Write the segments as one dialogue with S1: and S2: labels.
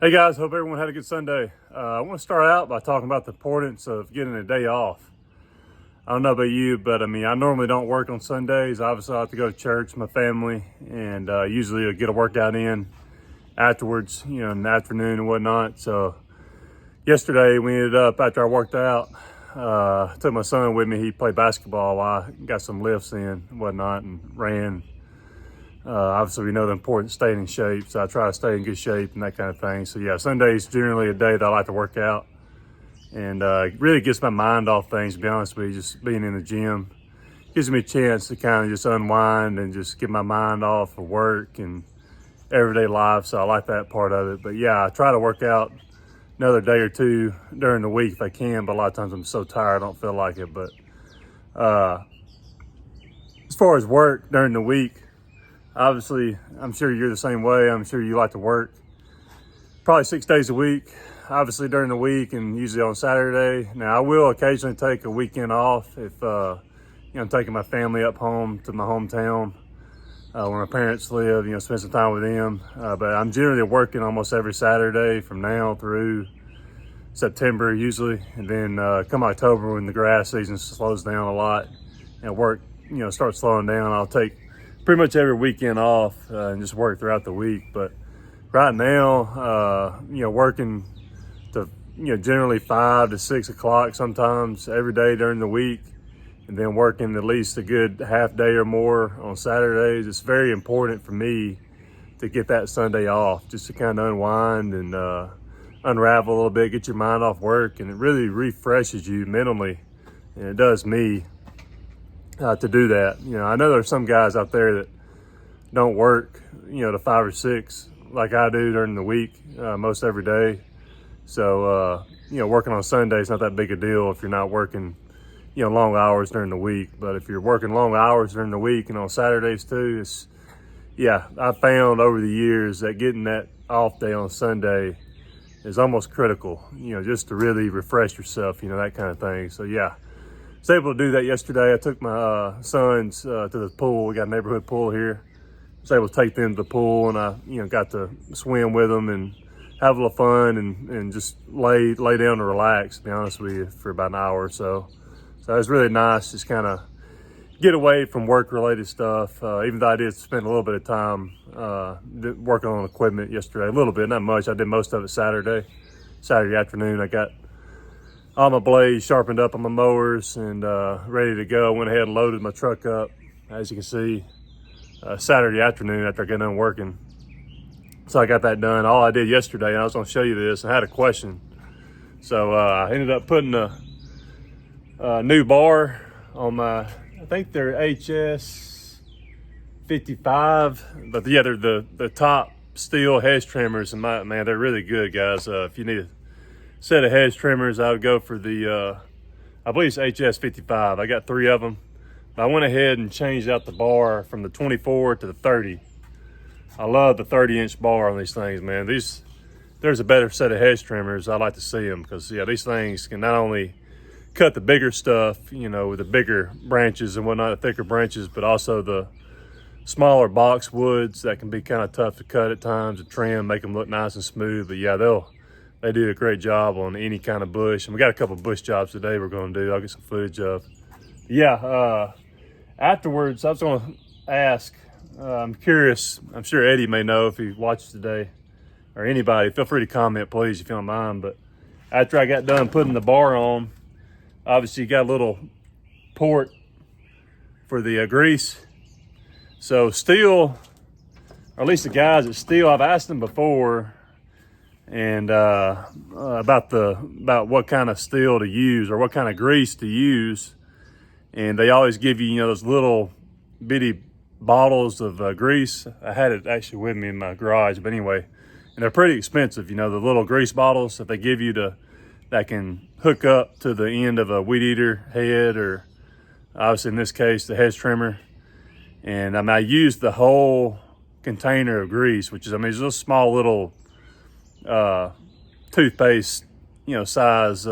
S1: Hey guys, hope everyone had a good Sunday. I want to start out by talking about the importance of getting a day off. I don't know about you, but I normally don't work on Sundays. Obviously, I have to go to church with my family, and usually I'll get a workout in afterwards, in the afternoon and whatnot. So yesterday we ended up, after I worked out, took my son with me. He played basketball while I got some lifts in and whatnot and ran. Obviously, we know the importance of staying in shape, so I try to stay in good shape and that kind of thing. So yeah, Sunday's generally a day that I like to work out, and it really gets my mind off things, to be honest with you. Just being in the gym gives me a chance to kind of just unwind and just get my mind off of work and everyday life, so I like that part of it. But yeah, I try to work out another day or two during the week if I can, but a lot of times I'm so tired I don't feel like it. But as far as work during the week, obviously, I'm sure you're the same way. I'm sure you like to work probably 6 days a week, obviously during the week and usually on Saturday. Now, I will occasionally take a weekend off if I'm taking my family up home to my hometown where my parents live, spend some time with them. But I'm generally working almost every Saturday from now through September usually. And then come October, when the grass season slows down a lot and work, starts slowing down, I'll take pretty much every weekend off and just work throughout the week. But right now, working to, generally 5 to 6 o'clock sometimes every day during the week, and then working at least a good half day or more on Saturdays. It's very important for me to get that Sunday off, just to kind of unwind and unravel a little bit, get your mind off work, and it really refreshes you mentally, and it does me. To do that. I know there's some guys out there that don't work, to 5 or 6 like I do during the week, most every day. So, working on Sunday is not that big a deal if you're not working, long hours during the week. But if you're working long hours during the week and on Saturdays too, I've found over the years that getting that off day on Sunday is almost critical, just to really refresh yourself, that kind of thing. So yeah. I was able to do that yesterday. I took my sons to the pool. We got a neighborhood pool here. I was able to take them to the pool, and I, got to swim with them and have a little fun and just lay down and relax, to be honest with you, for about an hour or so. So it was really nice, just kind of get away from work-related stuff. Even though I did spend a little bit of time working on equipment yesterday, a little bit, not much. I did most of it Saturday afternoon. I got all my blades sharpened up on my mowers and ready to go. I went ahead and loaded my truck up, as you can see, Saturday afternoon after I got done working. So I got that done. All I did yesterday, and I was going to show you this, I had a question. So I ended up putting a new bar on my, I think they're HS 55, but yeah, they're the top Stihl hedge trimmers, and man, they're really good, guys. If you need a set of hedge trimmers, I would go for the I believe it's HS 55. I got 3 of them. I went ahead and changed out the bar from the 24 to the 30. I love the 30-inch bar on these things, man. There's a better set of hedge trimmers. I like to see them because these things can not only cut the bigger stuff, with the bigger branches and whatnot, the thicker branches, but also the smaller box woods that can be kind of tough to cut at times and trim, make them look nice and smooth. But yeah, they do a great job on any kind of bush. And we got a couple of bush jobs today we're going to do. I'll get some footage of. Yeah, afterwards, I was going to ask, I'm curious, I'm sure Eddie may know if he watches today, or anybody. Feel free to comment, please, if you don't mind. But after I got done putting the bar on, obviously you got a little port for the grease. So Stihl, or at least the guys at Stihl, I've asked them before, and about what kind of steel to use or what kind of grease to use, and they always give you those little bitty bottles of grease. I had it actually with me in my garage, but anyway, and they're pretty expensive. The little grease bottles that they give you that can hook up to the end of a weed eater head, or obviously in this case the hedge trimmer. And I used the whole container of grease, which is it's a small little toothpaste, size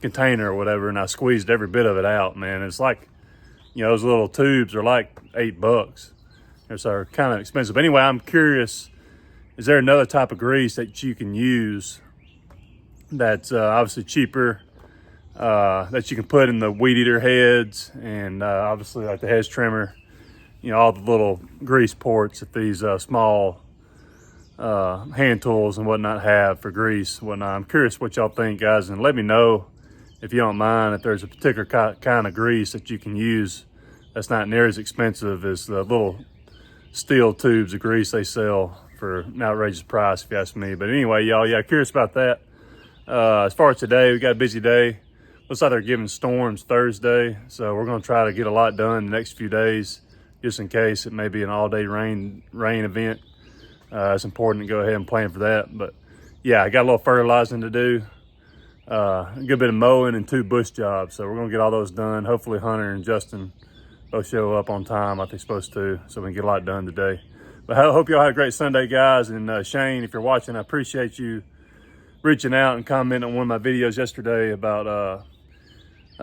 S1: container or whatever, and I squeezed every bit of it out, man. It's like, those little tubes are like $8. They're kind of expensive. But anyway, I'm curious is there another type of grease that you can use that's obviously cheaper, that you can put in the weed eater heads, and obviously like the hedge trimmer, you know, all the little grease ports that these small hand tools and whatnot have for grease and whatnot. I'm curious what y'all think, guys, and let me know if you don't mind if there's a particular kind of grease that you can use that's not near as expensive as the little Stihl tubes of grease they sell for an outrageous price, if you ask me. But anyway, y'all, yeah, curious about that. As far as today, we got a busy day. Looks like they're giving storms Thursday, so we're going to try to get a lot done the next few days, just in case it may be an all-day rain event. It's important to go ahead and plan for that. But yeah, I got a little fertilizing to do, a good bit of mowing, and 2 bush jobs. So we're going to get all those done. Hopefully Hunter and Justin both show up on time like they're supposed to, so we can get a lot done today. But I hope y'all had a great Sunday, guys. And Shane, if you're watching, I appreciate you reaching out and commenting on one of my videos yesterday about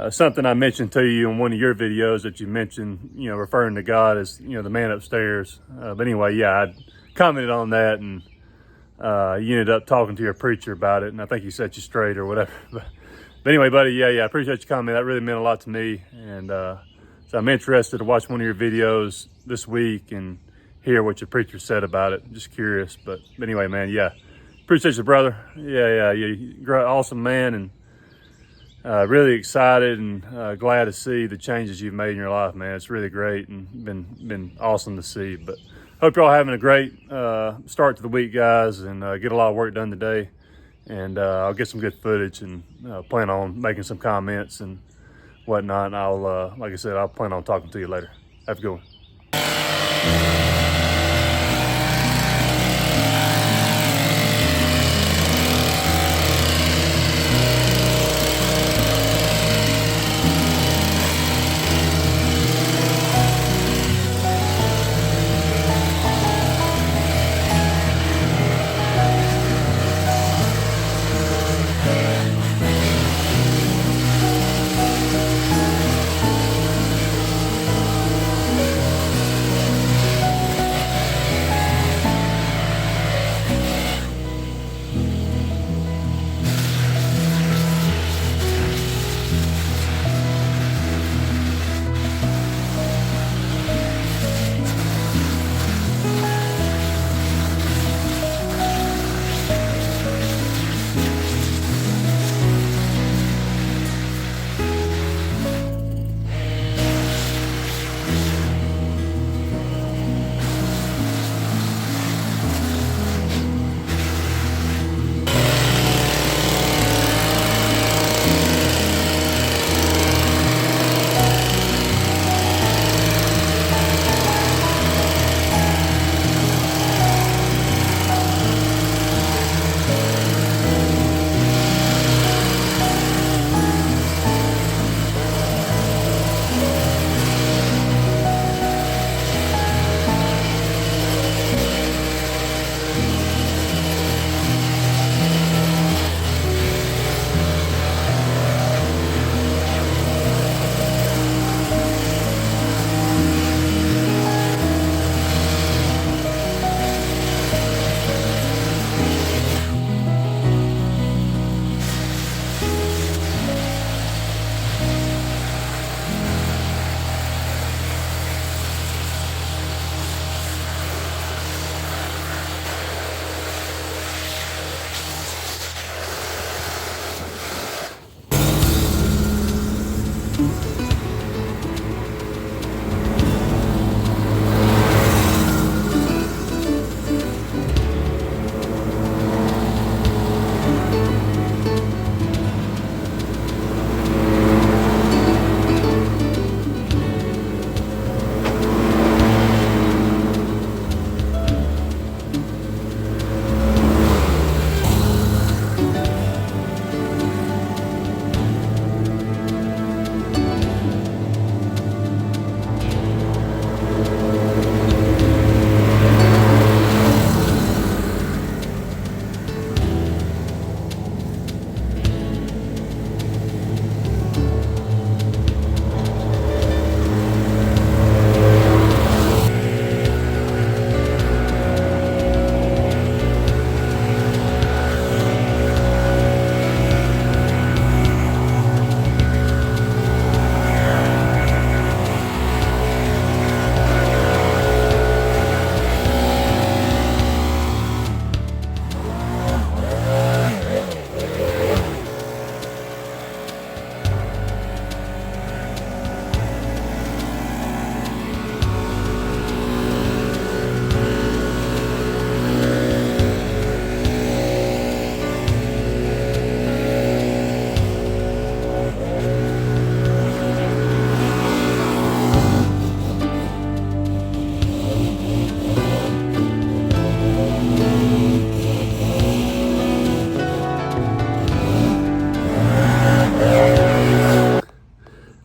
S1: something I mentioned to you in one of your videos that you mentioned, you know, referring to God as, you know, the man upstairs. But anyway, yeah, I commented on that, and you ended up talking to your preacher about it, and I think he set you straight or whatever. But anyway, buddy, yeah, I appreciate your comment. That really meant a lot to me. And so I'm interested to watch one of your videos this week and hear what your preacher said about it. Just curious. But anyway, man, yeah, appreciate you, brother. Yeah, you're an awesome man, and really excited and glad to see the changes you've made in your life, man. It's really great and been awesome to see. But hope you're all having a great start to the week, guys, and get a lot of work done today. And I'll get some good footage and plan on making some comments and whatnot. And I'll, like I said, I'll plan on talking to you later. Have a good one.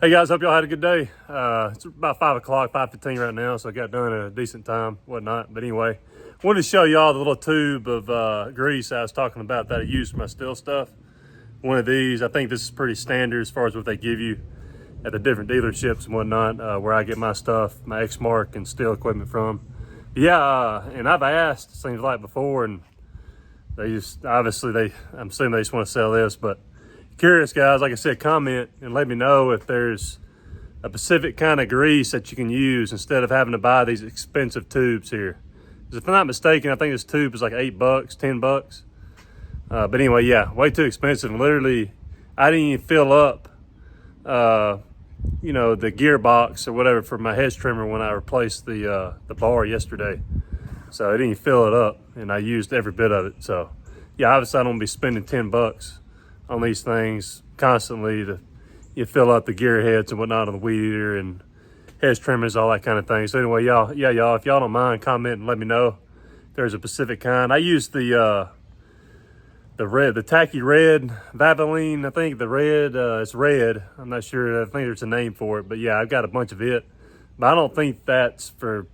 S1: Hey guys, hope y'all had a good day. It's about 5 o'clock, 5:15 right now, so I got done at a decent time, whatnot. But anyway, wanted to show y'all the little tube of grease I was talking about that I use for my Stihl stuff. One of these, I think this is pretty standard as far as what they give you at the different dealerships and whatnot, where I get my stuff, my Exmark and Stihl equipment from. But yeah, and I've asked, seems like before, and they just, obviously I'm assuming they just want to sell this, but curious guys, like I said, comment and let me know if there's a specific kind of grease that you can use instead of having to buy these expensive tubes here. Because if I'm not mistaken, I think this tube is like $8, $10. But anyway, yeah, way too expensive. And literally, I didn't even fill up, you know, the gearbox or whatever for my hedge trimmer when I replaced the bar yesterday. So I didn't even fill it up, and I used every bit of it. So yeah, obviously I don't be spending $10 on these things constantly to fill up the gear heads and whatnot on the weed eater and hedge trimmers, all that kind of thing. So anyway, y'all, if y'all don't mind, comment and let me know if there's a specific kind. I use the tacky red Valvoline. I think the red, it's red. I'm not sure. I think there's a name for it, but yeah, I've got a bunch of it. But I don't think that's for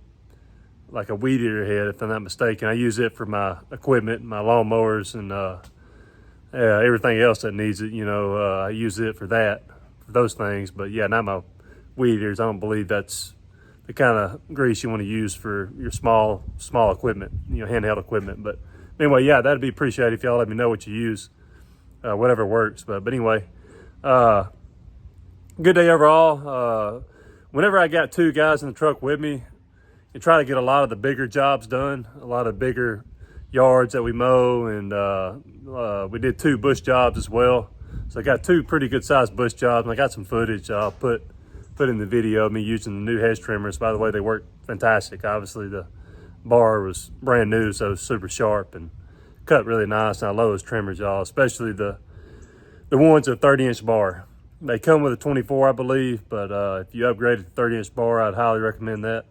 S1: like a weed eater head, if I'm not mistaken. I use it for my equipment, my lawnmowers, and everything else that needs it. You know, I use it for that, for those things. But yeah, not my weed eaters. I don't believe that's the kind of grease you want to use for your small equipment, you know, handheld equipment. But anyway, yeah, that'd be appreciated if y'all let me know what you use, whatever works. But anyway, good day overall. Whenever I got two guys in the truck with me, you try to get a lot of the bigger jobs done, a lot of bigger yards that we mow, and we did 2 bush jobs as well. So I got 2 pretty good sized bush jobs, and I got some footage I'll put in the video of me using the new hedge trimmers. By the way, they work fantastic. Obviously the bar was brand new, so it was super sharp and cut really nice. And I love those trimmers, y'all, especially the ones with 30-inch bar. They come with a 24, I believe, but if you upgrade to 30-inch bar, I'd highly recommend that.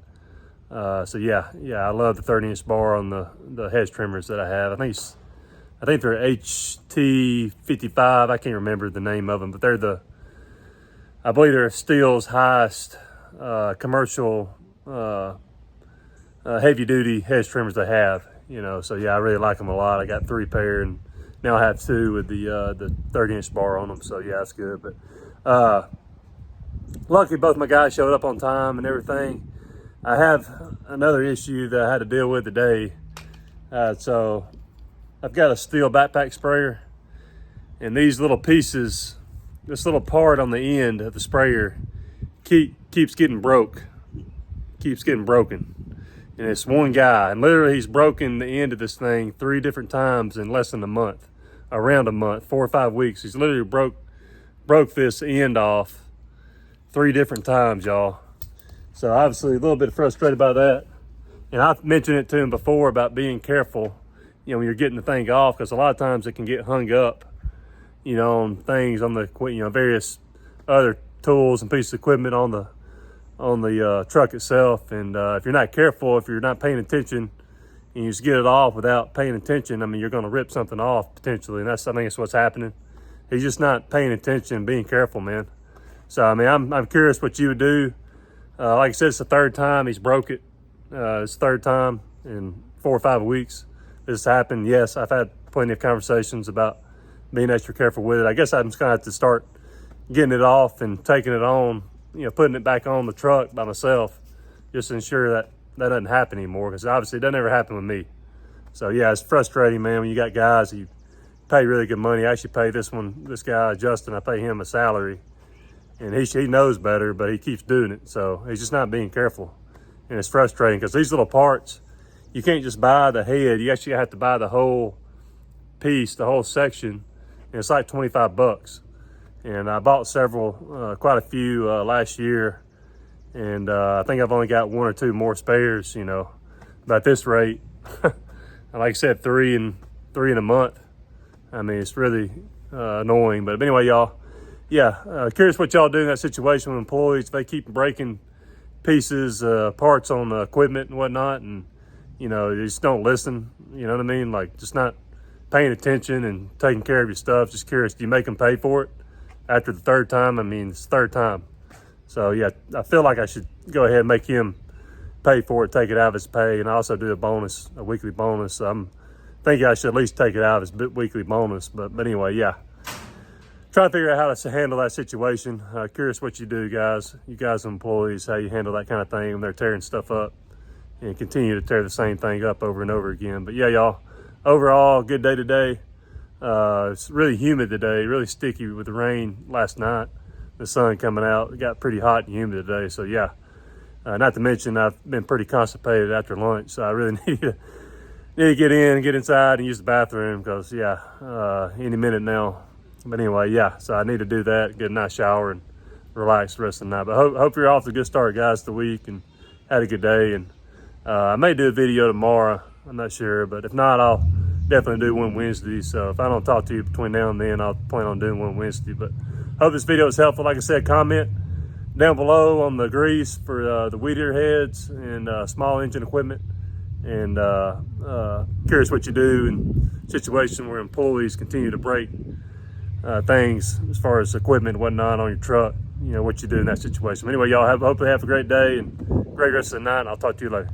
S1: So yeah, I love the 30-inch bar on the hedge trimmers that I have. I think they're HT55. I can't remember the name of them, but I believe they're Stihl's highest commercial heavy duty hedge trimmers they have. You know, so yeah, I really like them a lot. I got 3 pair, and now I have 2 with the 30-inch bar on them. So yeah, that's good. But luckily, both my guys showed up on time and everything. I have another issue that I had to deal with today. So I've got a Stihl backpack sprayer, and these little pieces, this little part on the end of the sprayer keeps getting broken. And it's one guy, and literally he's broken the end of this thing 3 different times in less than a month, around a month, 4 or 5 weeks. He's literally broke this end off 3 different times, y'all. So obviously a little bit frustrated by that. And I've mentioned it to him before about being careful, you know, when you're getting the thing off, because a lot of times it can get hung up, you know, on things, on the, you know, various other tools and pieces of equipment on the truck itself. And if you're not careful, if you're not paying attention, and you just get it off without paying attention, I mean, you're going to rip something off potentially. And I think that's what's happening. He's just not paying attention and being careful, man. So I mean, I'm curious what you would do. Like I said, it's the 3rd time he's broke it. It's the 3rd time in 4 or 5 weeks this happened. Yes, I've had plenty of conversations about being extra careful with it. I guess I'm just gonna have to start getting it off and taking it on, you know, putting it back on the truck by myself, just to ensure that doesn't happen anymore, because obviously it doesn't ever happen with me. So yeah, it's frustrating, man, when you got guys you pay really good money. I actually pay this guy, Justin, I pay him a salary. And he knows better, but he keeps doing it. So he's just not being careful. And it's frustrating because these little parts, you can't just buy the head. You actually have to buy the whole piece, the whole section. And it's like $25. And I bought quite a few last year. And I think I've only got 1 or 2 more spares, you know. But at this rate, like I said, 3 in a month. I mean, it's really annoying. But anyway, y'all. Yeah, curious what y'all do in that situation with employees. If they keep breaking pieces, parts on equipment and whatnot, and, you know, you just don't listen, you know what I mean? Like, just not paying attention and taking care of your stuff. Just curious, do you make them pay for it after the 3rd time? I mean, it's the 3rd time. So yeah, I feel like I should go ahead and make him pay for it, take it out of his pay, and I also do a weekly bonus. So I'm thinking I should at least take it out of his weekly bonus. But anyway, yeah. Trying to figure out how to handle that situation. Curious what you do, guys. You guys employees, how you handle that kind of thing when they're tearing stuff up and continue to tear the same thing up over and over again. But yeah, y'all, overall, good day today. It's really humid today, really sticky with the rain last night. The sun coming out. It got pretty hot and humid today. So yeah, not to mention I've been pretty constipated after lunch. So I really need to get in, get inside and use the bathroom because yeah, any minute now. But anyway, yeah, so I need to do that, get a nice shower and relax the rest of the night. But hope you're off to a good start, guys, the week and had a good day. And I may do a video tomorrow. I'm not sure, but if not, I'll definitely do one Wednesday. So if I don't talk to you between now and then, I'll plan on doing one Wednesday. But hope this video was helpful. Like I said, comment down below on the grease for the weed eater heads and small engine equipment. And curious what you do in a situation where employees continue to break things as far as equipment and whatnot on your truck, you know, what you do in that situation. Anyway, y'all hopefully have a great day and great rest of the night. I'll talk to you later.